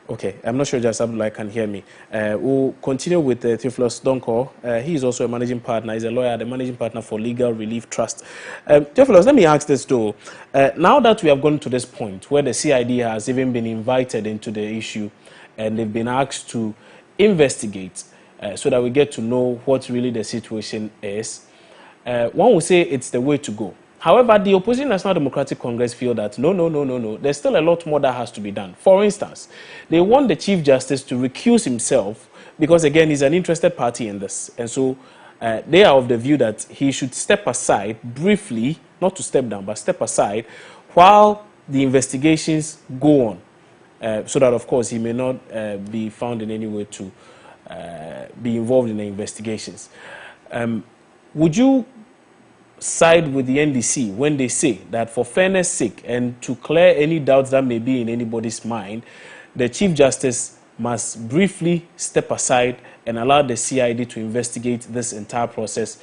S1: Okay, I'm not sure Justice Abdullahi can hear me. We'll continue with Theophilus Donko. He is also a managing partner. He's a lawyer, the managing partner for Legal Relief Trust. Theophilus, let me ask this though. Now that we have gone to this point where the CID has even been invited into the issue and they've been asked to investigate so that we get to know what really the situation is, one will say it's the way to go. However, the opposing National Democratic Congress feel that no, there's still a lot more that has to be done. For instance, they want the Chief Justice to recuse himself because, again, he's an interested party in this. And so they are of the view that he should step aside briefly, not to step down, but step aside while the investigations go on, so that, of course, he may not be found in any way to be involved in the investigations. Would you side with the NDC when they say that for fairness' sake and to clear any doubts that may be in anybody's mind, the Chief Justice must briefly step aside and allow the CID to investigate this entire process,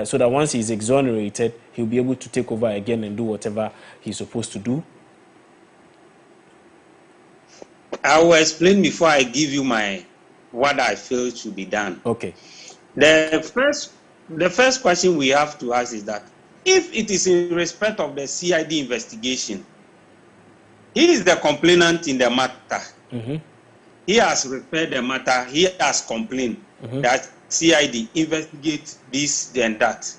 S1: so that once he's exonerated, he'll be able to take over again and do whatever he's supposed to do?
S13: I will explain before I give you what I feel should be done.
S1: Okay.
S13: The first question we have to ask is that if it is in respect of the CID investigation, he is the complainant in the matter.
S1: Mm-hmm.
S13: He has referred the matter, he has complained that CID investigate this and that.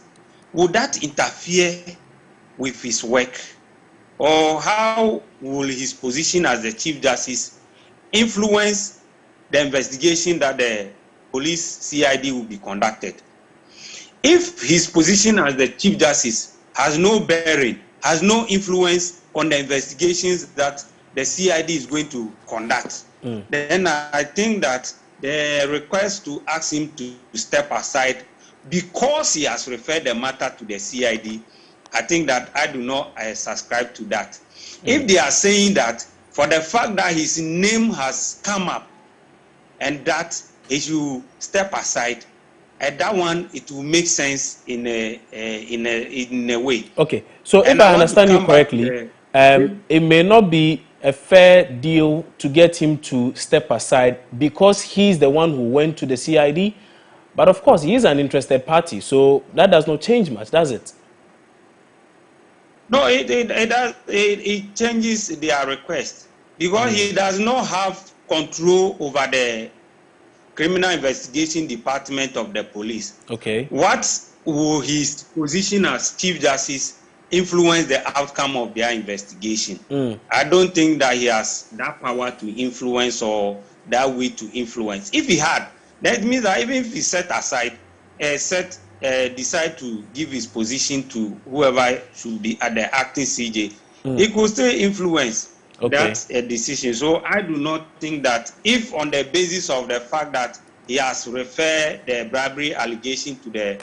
S13: Would that interfere with his work? Or how will his position as the Chief Justice influence the investigation that the police CID will be conducted? If his position as the Chief Justice has no bearing, has no influence on the investigations that the CID is going to conduct, then I think that the request to ask him to step aside because he has referred the matter to the CID, I think that I do not subscribe to that. If they are saying that for the fact that his name has come up and that he should step aside, at that one it will make sense in a way.
S1: Okay, so if I understand you correctly, it may not be a fair deal to get him to step aside because he's the one who went to the CID, but of course he is an interested party, so that does not change much, does it?
S13: No, it changes their request because he does not have control over the criminal investigation department of the police.
S1: Okay.
S13: What will his position as Chief Justice influence the outcome of their investigation? I don't think that he has that power to influence or that way to influence. If he had, that means that even if he set aside, decide to give his position to whoever should be at the acting CJ, he could still influence that decision. So I do not think that if on the basis of the fact that he has referred the bribery allegation to the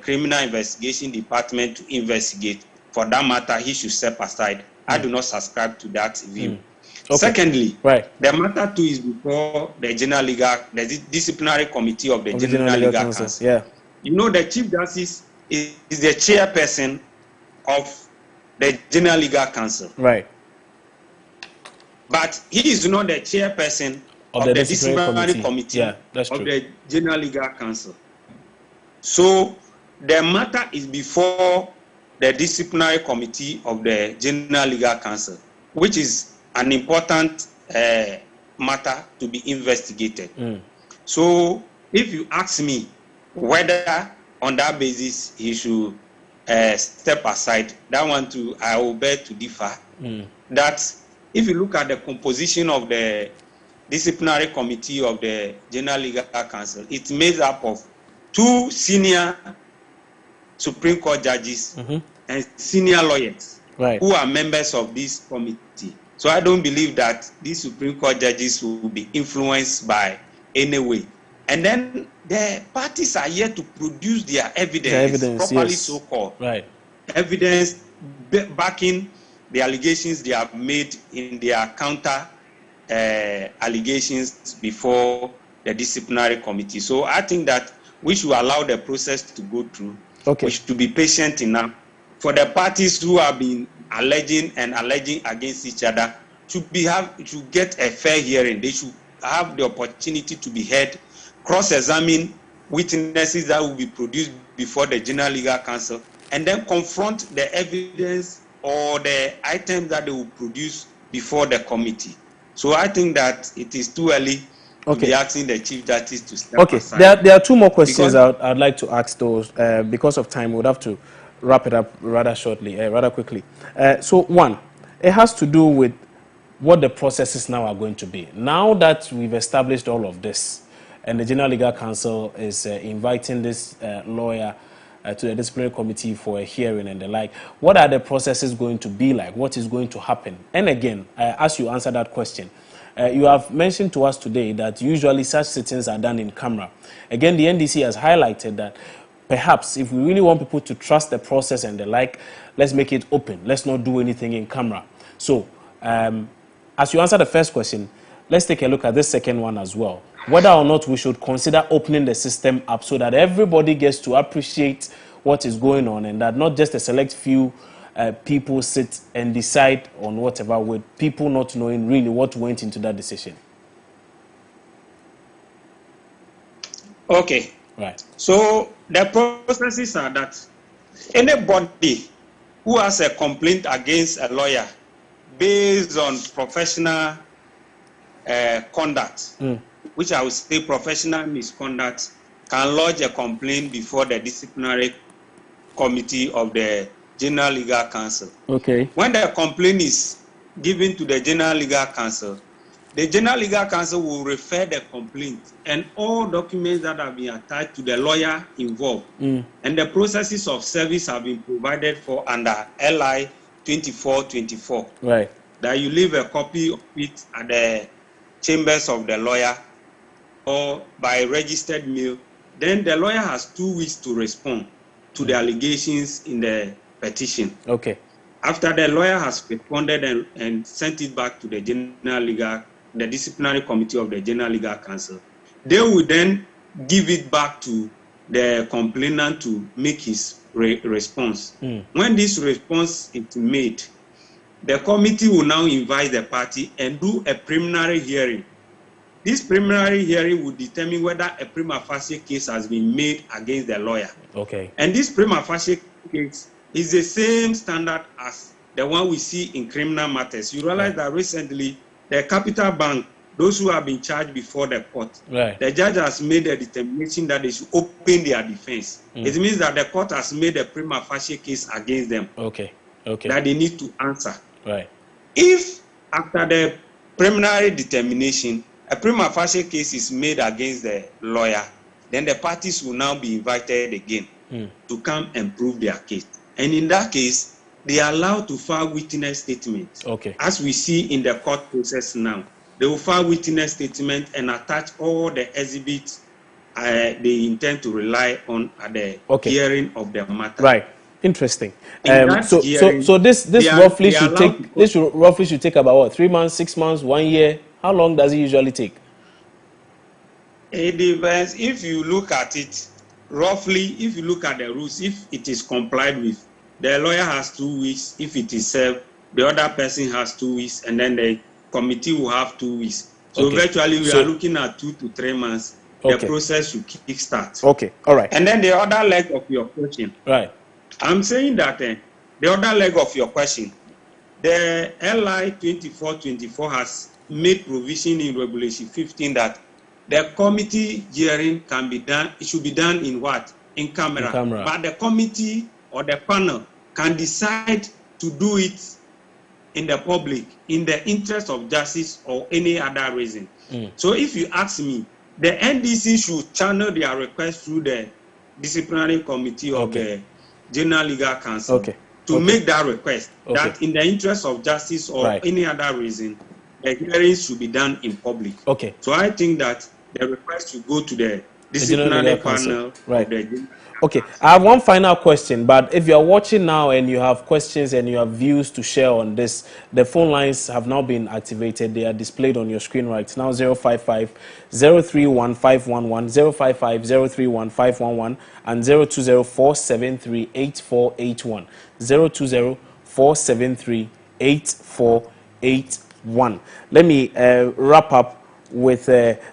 S13: criminal investigation department to investigate, for that matter, he should step aside. I do not subscribe to that view. Secondly, the matter too is before the the disciplinary committee of the General Legal Council.
S1: Yeah.
S13: You know, the Chief Justice is the chairperson of the General Legal Council.
S1: Right.
S13: But he is not the chairperson of the disciplinary committee
S1: of
S13: the General Legal Council. So the matter is before the disciplinary committee of the General Legal Council, which is an important matter to be investigated. So if you ask me whether on that basis he should step aside, that one too, I will beg to differ. That if you look at the composition of the disciplinary committee of the General Legal Council, it's made up of 2 senior Supreme Court judges and senior lawyers who are members of this committee. So I don't believe that these Supreme Court judges will be influenced by any way. And then the parties are yet to produce their evidence properly, so-called evidence backing the allegations they have made in their counter allegations before the disciplinary committee. So I think that we should allow the process to go through. We should be patient enough for the parties who have been alleging against each other to get a fair hearing. They should have the opportunity to be heard, cross-examine witnesses that will be produced before the General Legal Council, and then confront the evidence or the items that they will produce before the committee. So I think that it is too early to be asking the Chief Justice to step aside.
S1: There are 2 more questions I'd like to ask those. Because of time, we would have to wrap it up rather quickly. So one, it has to do with what the processes now are going to be. Now that we've established all of this, and the General Legal Counsel is inviting this lawyer to the disciplinary committee for a hearing and the like. What are the processes going to be like? What is going to happen? And again, as you answer that question, you have mentioned to us today that usually such sittings are done in camera. Again, the NDC has highlighted that perhaps if we really want people to trust the process and the like, let's make it open. Let's not do anything in camera. So, as you answer the first question, let's take a look at this second one as well. Whether or not we should consider opening the system up so that everybody gets to appreciate what is going on and that not just a select few people sit and decide on whatever, with people not knowing really what went into that decision.
S13: Okay.
S1: Right.
S13: So the processes are that anybody who has a complaint against a lawyer based on professional conduct, which I would say professional misconduct, can lodge a complaint before the disciplinary committee of the General Legal Counsel.
S1: Okay.
S13: When the complaint is given to the General Legal Counsel, the General Legal Counsel will refer the complaint and all documents that have been attached to the lawyer involved. And the processes of service have been provided for under LI 2424.
S1: Right.
S13: That you leave a copy of it at the chambers of the lawyer or by registered mail. Then the lawyer has 2 weeks to respond to the allegations in the petition.
S1: Okay.
S13: After the lawyer has responded and sent it back to the the disciplinary committee of the General Legal Counsel, they will then give it back to the complainant to make his response. When this response is made, the committee will now invite the party and do a preliminary hearing. This preliminary hearing will determine whether a prima facie case has been made against the lawyer.
S1: Okay.
S13: And this prima facie case is the same standard as the one we see in criminal matters. You realize that recently, the Capital Bank, those who have been charged before the court, the judge has made a determination that they should open their defense. It means that the court has made a prima facie case against them.
S1: Okay. Okay.
S13: That they need to answer.
S1: Right.
S13: If after the preliminary determination, a prima facie case is made against the lawyer, then the parties will now be invited again to come and prove their case. And in that case, they are allowed to file witness statements.
S1: Okay.
S13: As we see in the court process now, they will file witness statement and attach all the exhibits they intend to rely on at the hearing of the matter.
S1: Right. Interesting. So this roughly should take about what, 3 months, 6 months, 1 year? How long does it usually take?
S13: It depends. If you look at it roughly, if you look at the rules, if it is complied with, the lawyer has 2 weeks. If it is served, the other person has 2 weeks, and then the committee will have 2 weeks. So virtually, we are looking at 2 to 3 months. The process will kickstart.
S1: Okay. All right.
S13: And then the other leg of your question.
S1: Right.
S13: I'm saying that the other leg of your question, the LI 2424 has made provision in Regulation 15 that the committee hearing can be done. It should be done in what? In camera. But the committee or the panel can decide to do it in the public in the interest of justice or any other reason. So if you ask me, the NDC should channel their request through the disciplinary committee of the General Legal Counsel to make that request that in the interest of justice or any other reason, the hearings should be done in public.
S1: Okay.
S13: So I think that the request should go to the disciplinary panel.
S1: Okay, I have one final question, but if you are watching now and you have questions and you have views to share on this, the phone lines have now been activated. They are displayed on your screen right now, 055 031 511, 055 031 511, and 020 473 8481, 020 473 8481. Let me wrap up with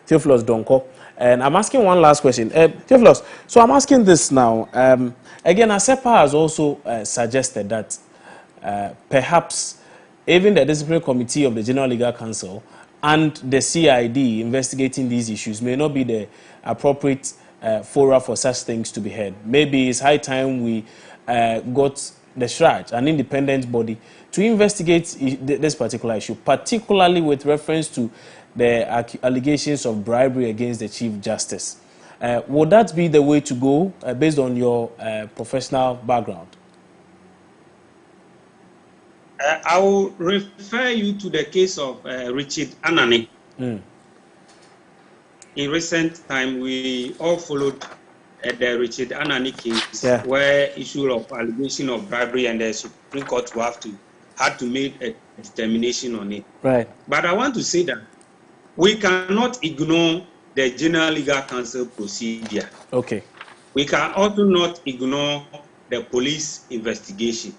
S1: Theophilus Donko. And I'm asking one last question. Theophilus, so I'm asking this now. Again, ASEPA has also suggested that perhaps even the disciplinary committee of the General Legal Counsel and the CID investigating these issues may not be the appropriate fora for such things to be heard. Maybe it's high time we got the SHRAJ, an independent body, to investigate this particular issue, particularly with reference to the allegations of bribery against the Chief Justice. Would that be the way to go based on your professional background?
S13: I will refer you to the case of Richard Anani. In recent time, we all followed the Richard Anani case, where issue of allegation of bribery and the Supreme Court had to make a determination on it.
S1: Right.
S13: But I want to say that we cannot ignore the General Legal Counsel procedure.
S1: Okay.
S13: We can also not ignore the police investigation.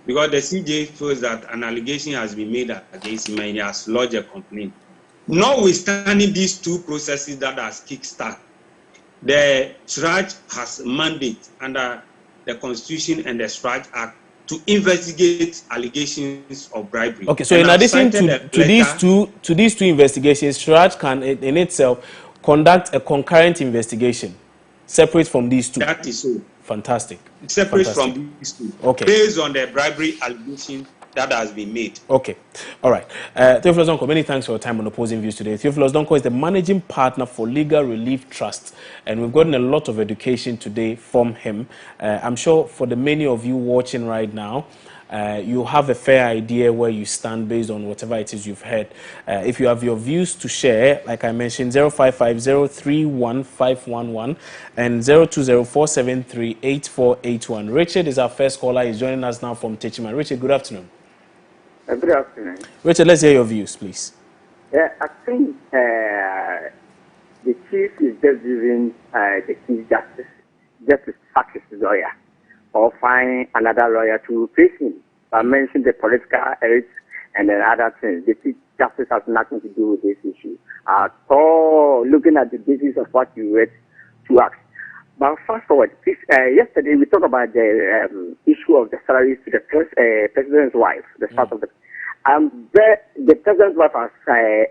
S13: Because the CJ feels that an allegation has been made against him and he has lodged a complaint. Notwithstanding these two processes that has kickstarted, the SRAJ has a mandate under the Constitution and the SRAJ Act to investigate allegations of bribery.
S1: Okay, so in addition to these two investigations, SRAJ can in itself conduct a concurrent investigation separate from these two.
S13: That is so.
S1: Fantastic.
S13: Separate from these two.
S1: Okay.
S13: Based on the bribery allegation that has been made.
S1: Okay. All right. Theophilus Donko, many thanks for your time on Opposing Views today. Theophilus Donko is the managing partner for Legal Relief Trust, and we've gotten a lot of education today from him. I'm sure for the many of you watching right now, you have a fair idea where you stand based on whatever it is you've heard. If you have your views to share, like I mentioned, 055-031-511 and 020-473-8481. Richard is our first caller. He's joining us now from Techima. Richard, good afternoon.
S14: Good afternoon.
S1: Richard, let's hear your views, please.
S14: Yeah, I think the chief is just giving the Chief Justice just to sack his lawyer or find another lawyer to replace him. I mentioned the political rights and then other things. The Chief Justice has nothing to do with this issue at all, looking at the basis of what you read to us. But fast forward, please, yesterday we talked about the issue of the salaries to the president's wife, the start of the... the president's wife has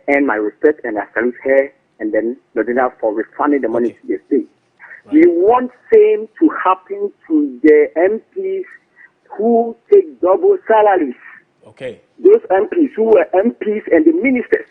S14: earned my respect, and I salute her and then Lodina for refunding the money to the state. Right. We want same to happen to the MPs who take double salaries.
S1: Okay.
S14: Those MPs who were MPs and the ministers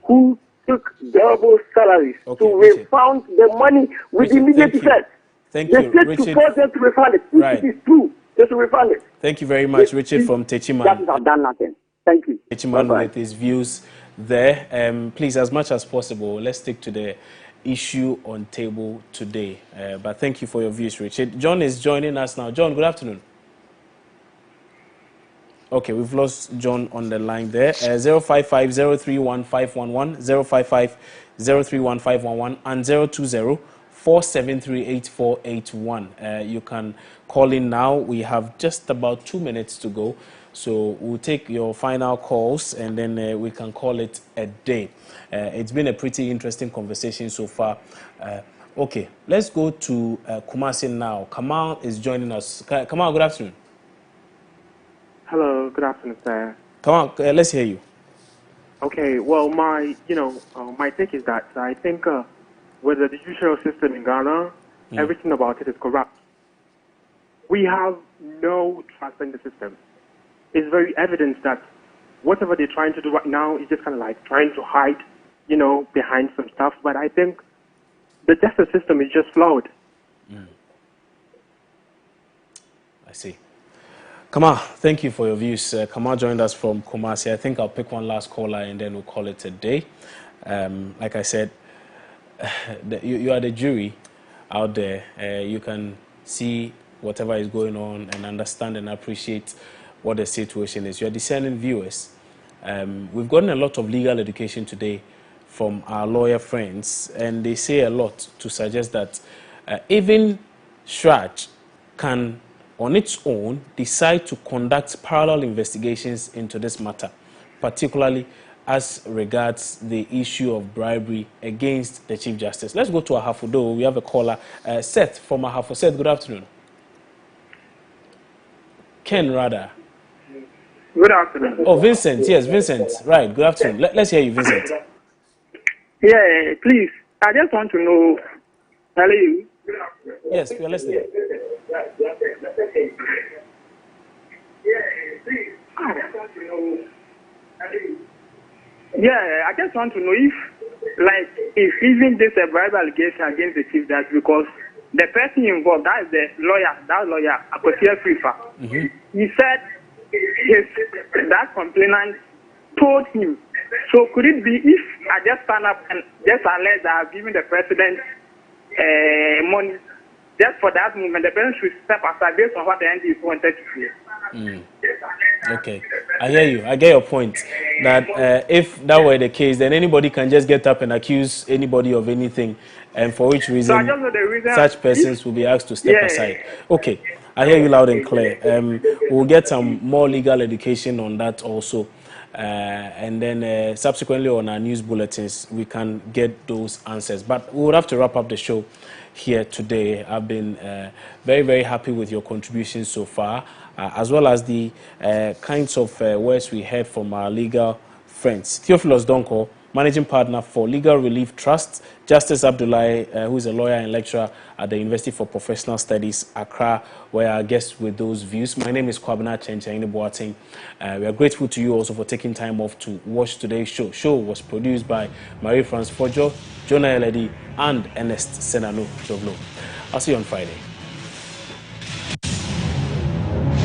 S14: who took double salaries to refund the money with immediate effect.
S1: Thank you, Richard.
S14: To force them to refund it. Right. It is true. Just to refund it.
S1: Thank you very much, Richard from Techima.
S14: That have done nothing. Thank you.
S1: Techima with his views there. Please, as much as possible, let's stick to the issue on table today. But thank you for your views, Richard. John is joining us now. John, good afternoon. Okay, we've lost John on the line there. 055-031-511, 055-031-511, and 020-473-8481. You can call in now. We have just about 2 minutes to go. So we'll take your final calls and then we can call it a day. It's been a pretty interesting conversation so far. Okay, let's go to Kumasi now. Kamal is joining us. Kamal, good afternoon.
S15: Hello, good afternoon, sir.
S1: Kamal, let's hear you.
S15: Okay, well, my take is that I think with the judicial system in Ghana, everything about it is corrupt. We have no trust in the system. It's very evident that whatever they're trying to do right now is just kind of like trying to hide, behind some stuff. But I think the justice system is just flawed.
S1: I see. Kamal, thank you for your views. Kamal joined us from Kumasi. I think I'll pick one last caller and then we'll call it a day. Like I said, you are the jury out there. You can see whatever is going on and understand and appreciate what the situation is. You are discerning viewers. We've gotten a lot of legal education today from our lawyer friends, and they say a lot to suggest that even SRAJ can, on its own, decide to conduct parallel investigations into this matter, particularly as regards the issue of bribery against the Chief Justice. Let's go to Ahafudo. We have a caller, Seth from Ahafo. Seth, good afternoon. Ken, rather.
S15: Good afternoon.
S1: Oh, Vincent. Yes, Vincent. Right. Good afternoon. Let's hear you, Vincent.
S16: Yeah, please. I just want to know. Hello.
S1: Yes, we are listening.
S16: Yeah, I just want to know if even this a bribe allegation against the chief judge, because the person involved, that is the lawyer, Akosia Frifa, he said that complainant told him. So could it be if I just stand up and just allege that I've given the president money just for that movement, the president should step aside based on what the NDs wanted to do?
S1: Okay, I hear you. I get your point. That if that were the case, then anybody can just get up and accuse anybody of anything, and for which reason,
S16: so I just know the reason
S1: such persons will be asked to step aside. Okay, I hear you loud and clear. We'll get some more legal education on that also. And then subsequently on our news bulletins, we can get those answers. But we would have to wrap up the show here today. I've been very, very happy with your contributions so far, as well as the kinds of words we heard from our legal friends. Theophilus Donko, Managing Partner for Legal Relief Trust, Justice Abdullahi, who is a lawyer and lecturer at the University for Professional Studies, Accra, where our guests with those views. My name is Kwabena Chenchene Boateng. We are grateful to you also for taking time off to watch today's show. Show was produced by Marie-France Fojo, Jonah Eledi, and Ernest Senano Jovlo. I'll see you on Friday.